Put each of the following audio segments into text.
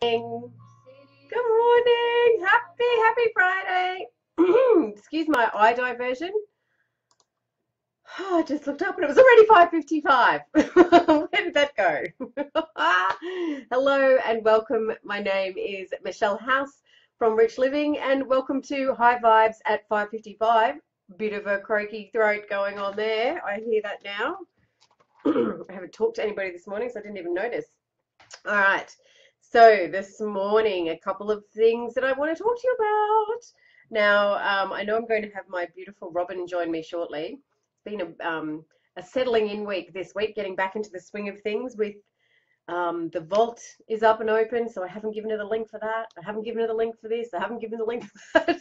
Good morning. Happy Friday. Excuse my eye diversion. Oh, I just looked up and it was already 5:55. Where did that go? Hello and welcome. My name is Michelle House from Rich Living and welcome to High Vibes at 5:55. Bit of a croaky throat going on there. I hear that now. I haven't talked to anybody this morning, so I didn't even notice. All right. So this morning, a couple of things that I want to talk to you about. Now, I know I'm going to have my beautiful Robin join me shortly. It's been a settling in week this week, getting back into the swing of things with the vault is up and open, so I haven't given her the link for that. I haven't given her the link for this. I haven't given the link for that.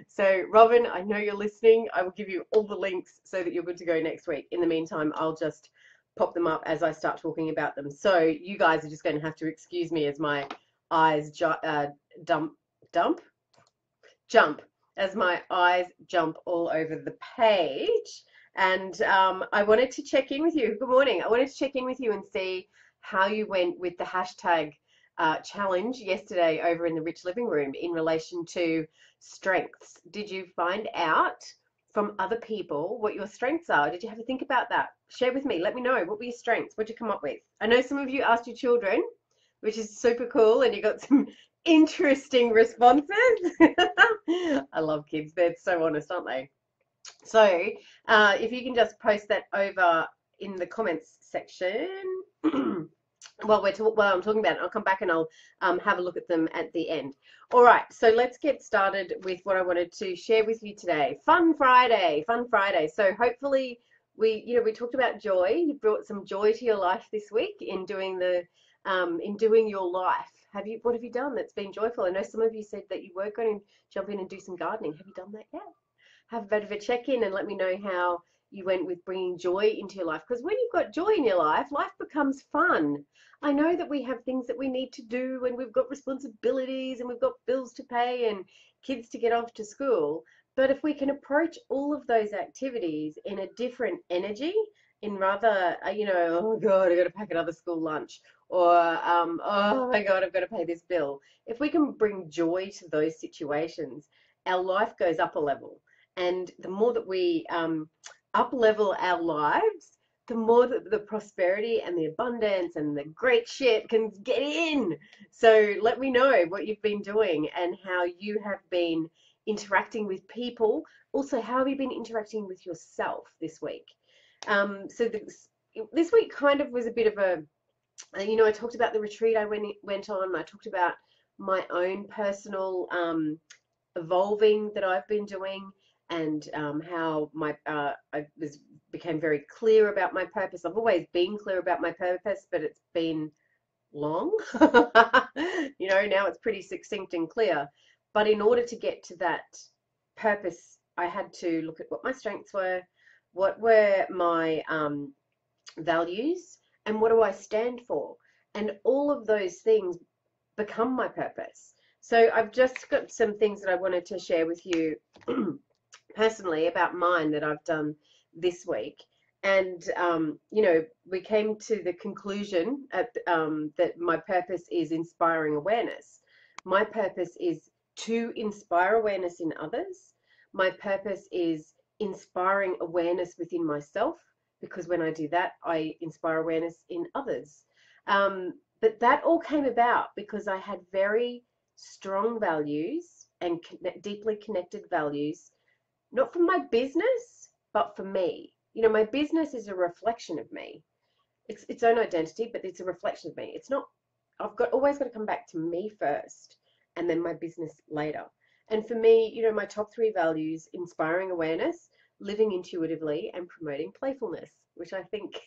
So, Robin, I know you're listening. I will give you all the links so that you're good to go next week. In the meantime, I'll just pop them up as I start talking about them. So you guys are just going to have to excuse me as my eyes jump as my eyes jump all over the page. And I wanted to check in with you. Good morning. I wanted to check in with you and see how you went with the hashtag challenge yesterday over in the Rich Living Room in relation to strengths. Did you find out from other people what your strengths are? Did you have to think about that? Share with me. Let me know. What were your strengths? What did you come up with? I know some of you asked your children, which is super cool, and you got some interesting responses. I love kids. They're so honest, aren't they? So if you can just post that over in the comments section while I'm talking about it, I'll come back and I'll have a look at them at the end. All right, so let's get started with what I wanted to share with you today. Fun Friday, fun Friday. So hopefully we talked about joy. You brought some joy to your life this week in doing your life. What have you done that's been joyful? I know some of you said that you were going to jump in and do some gardening. Have you done that yet? Have a bit of a check-in and let me know how you went with bringing joy into your life. Because when you've got joy in your life, life becomes fun. I know that we have things that we need to do and we've got responsibilities and we've got bills to pay and kids to get off to school. But if we can approach all of those activities in a different energy, in rather, oh God, I've got to pack another school lunch, or oh my God, I've got to pay this bill. If we can bring joy to those situations, our life goes up a level. And the more that we up level our lives, the more that the prosperity and the abundance and the great shit can get in. So let me know what you've been doing and how you have been interacting with people. Also, how have you been interacting with yourself this week? So this week kind of was a bit of a, I talked about the retreat I went on. I talked about my own personal evolving that I've been doing, and how I became very clear about my purpose. I've always been clear about my purpose, but it's been long. Now it's pretty succinct and clear. But in order to get to that purpose, I had to look at what my strengths were, what were my values, and what do I stand for. And all of those things become my purpose. So I've just got some things that I wanted to share with you personally about mine that I've done this week. And, we came to the conclusion that my purpose is inspiring awareness. My purpose is to inspire awareness in others. My purpose is inspiring awareness within myself, because when I do that, I inspire awareness in others. But that all came about because I had very strong values and deeply connected values, not for my business, but for me. My business is a reflection of me. It's its own identity, but it's a reflection of me. It's not, always got to come back to me first and then my business later. And for me, my top three values: inspiring awareness, living intuitively, and promoting playfulness, which I think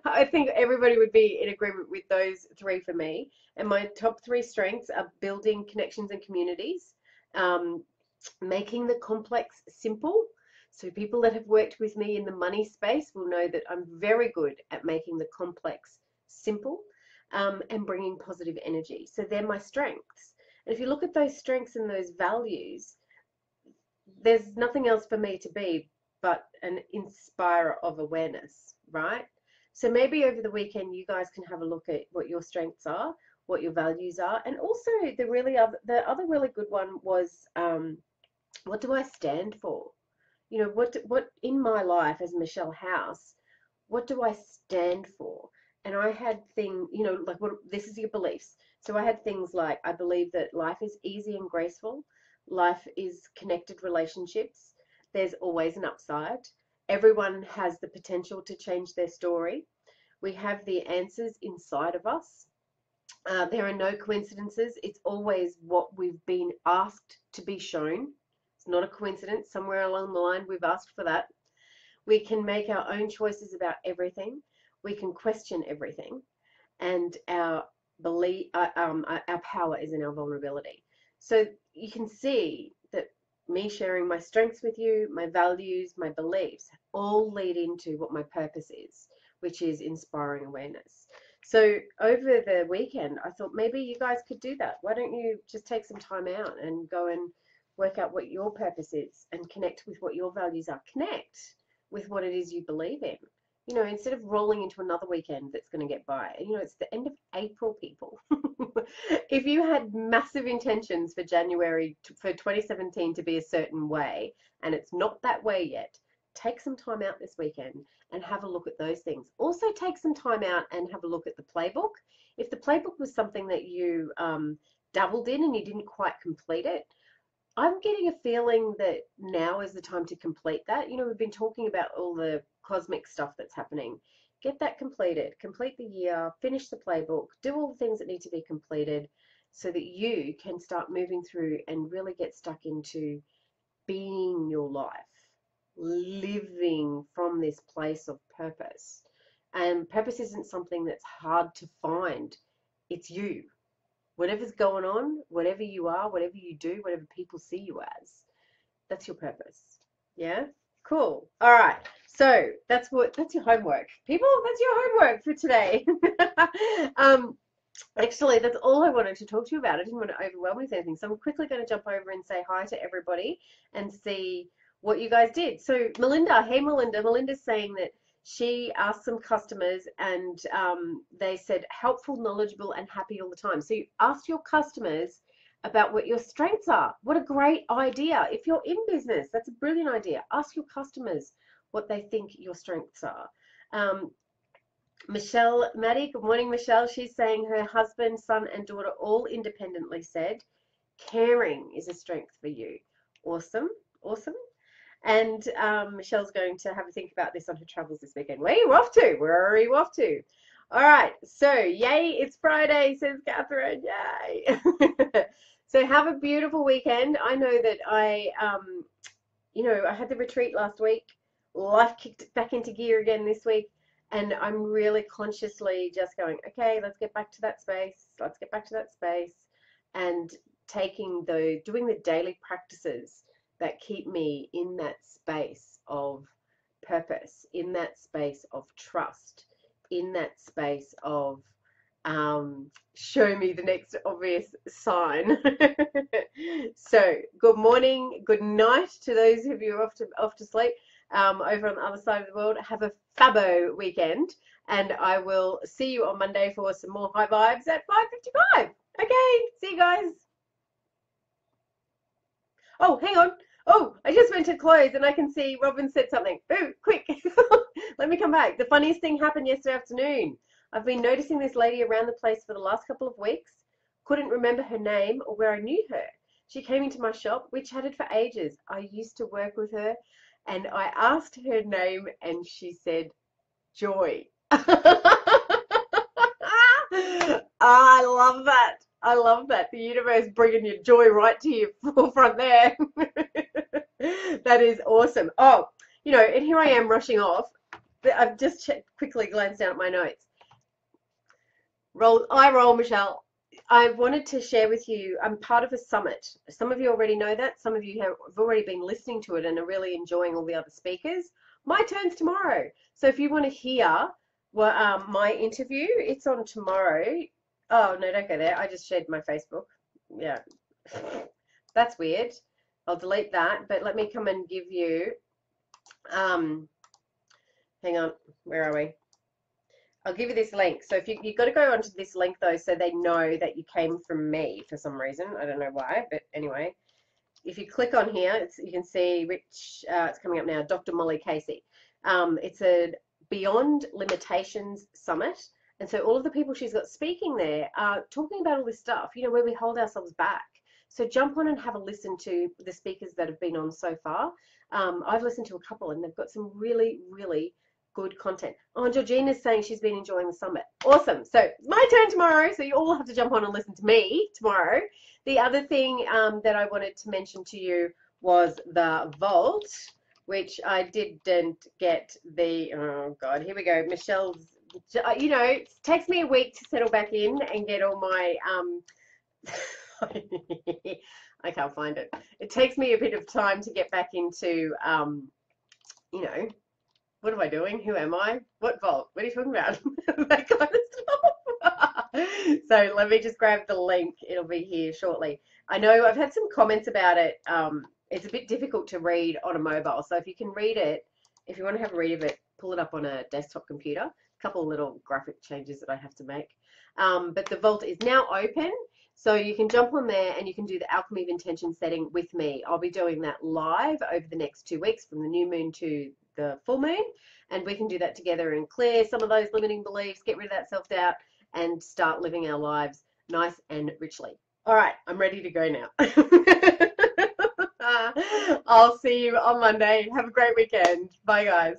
I think everybody would be in agreement with those three for me. And my top three strengths are building connections and communities, making the complex simple. So people that have worked with me in the money space will know that I'm very good at making the complex simple, and bringing positive energy. So they're my strengths. And if you look at those strengths and those values, there's nothing else for me to be but an inspirer of awareness, right? So maybe over the weekend, you guys can have a look at what your strengths are, what your values are. And also the other really good one was, what do I stand for? You know, what in my life as Michelle House, what do I stand for? And I had like, what, this is your beliefs. So I had things like, I believe that life is easy and graceful. Life is connected relationships. There's always an upside. Everyone has the potential to change their story. We have the answers inside of us. There are no coincidences. It's always what we've been asked to be shown. It's not a coincidence. Somewhere along the line, we've asked for that. We can make our own choices about everything. We can question everything. And our power is in our vulnerability. So you can see that me sharing my strengths with you, my values, my beliefs, all lead into what my purpose is, which is inspiring awareness. So over the weekend, I thought maybe you guys could do that. Why don't you just take some time out and go and work out what your purpose is and connect with what your values are. Connect with what it is you believe in. You know, instead of rolling into another weekend that's going to get by. You know, it's the end of April, people. If you had massive intentions for January, for 2017 to be a certain way, and it's not that way yet, take some time out this weekend and have a look at those things. Also, take some time out and have a look at the playbook. If the playbook was something that you dabbled in and you didn't quite complete it, I'm getting a feeling that now is the time to complete that. You know, we've been talking about all the cosmic stuff that's happening. Get that completed, complete the year, finish the playbook, do all the things that need to be completed so that you can start moving through and really get stuck into being your life, living from this place of purpose. And purpose isn't something that's hard to find, it's you. Whatever's going on, whatever you are, whatever you do, whatever people see you as, that's your purpose. Yeah? Cool. All right. So that's your homework. People, that's your homework for today. Actually, that's all I wanted to talk to you about. I didn't want to overwhelm you with anything. So I'm quickly going to jump over and say hi to everybody and see what you guys did. So Melinda, hey Melinda. Melinda's saying that she asked some customers and they said helpful, knowledgeable, and happy all the time. So you asked your customers about what your strengths are. What a great idea. If you're in business, that's a brilliant idea. Ask your customers what they think your strengths are. Michelle Maddie, good morning, Michelle. She's saying her husband, son, and daughter all independently said caring is a strength for you. Awesome, awesome. And Michelle's going to have a think about this on her travels this weekend. Where are you off to? Where are you off to? All right, so yay, it's Friday, says Catherine. Yay. So have a beautiful weekend. I know that I had the retreat last week. Life kicked back into gear again this week. And I'm really consciously just going, okay, let's get back to that space. Let's get back to that space. And doing the daily practices that keep me in that space of purpose, in that space of trust, in that space of show me the next obvious sign. So good morning, good night to those of you off to sleep. Over on the other side of the world. Have a fabo weekend, and I will see you on Monday for some more high vibes at 5:55. Okay, see you guys. Oh, hang on. Oh, I just went to close and I can see Robin said something. Oh, quick. Let me come back. The funniest thing happened yesterday afternoon. I've been noticing this lady around the place for the last couple of weeks. Couldn't remember her name or where I knew her. She came into my shop. We chatted for ages. I used to work with her. And I asked her name and she said, Joy. I love that. I love that. The universe bringing your joy right to your forefront there. That is awesome. Oh, and here I am rushing off. I've just quickly glanced down at my notes. Roll, Michelle. I wanted to share with you, I'm part of a summit. Some of you already know that. Some of you have already been listening to it and are really enjoying all the other speakers. My turn's tomorrow. So if you want to hear my interview, it's on tomorrow. Oh, no, don't go there. I just shared my Facebook. Yeah. That's weird. I'll delete that. But let me come and give you, hang on, where are we? I'll give you this link. So if you've got to go onto this link though, so they know that you came from me for some reason. I don't know why, but anyway, if you click on here, you can see which it's coming up now. Dr. Molly Casey. It's a Beyond Limitations Summit, and so all of the people she's got speaking there are talking about all this stuff. You know, where we hold ourselves back. So jump on and have a listen to the speakers that have been on so far. I've listened to a couple, and they've got some really, really good content. Oh, and Georgina's saying she's been enjoying the summit. Awesome. So it's my turn tomorrow. So you all have to jump on and listen to me tomorrow. The other thing that I wanted to mention to you was the vault, which I didn't get the, oh God, here we go. Michelle's, you know, it takes me a week to settle back in and get all my, I can't find it. It takes me a bit of time to get back into, you know, what am I doing? Who am I? What vault? What are you talking about? That kind of stuff. So let me just grab the link. It'll be here shortly. I know I've had some comments about it. It's a bit difficult to read on a mobile. So if you can read it, if you want to have a read of it, pull it up on a desktop computer. A couple of little graphic changes that I have to make. But the vault is now open. So you can jump on there and you can do the Alchemy of Intention setting with me. I'll be doing that live over the next 2 weeks from the new moon to the full moon, and we can do that together and clear some of those limiting beliefs, get rid of that self-doubt, and start living our lives nice and richly. All right, I'm ready to go now. I'll see you on Monday. Have a great weekend. Bye, guys.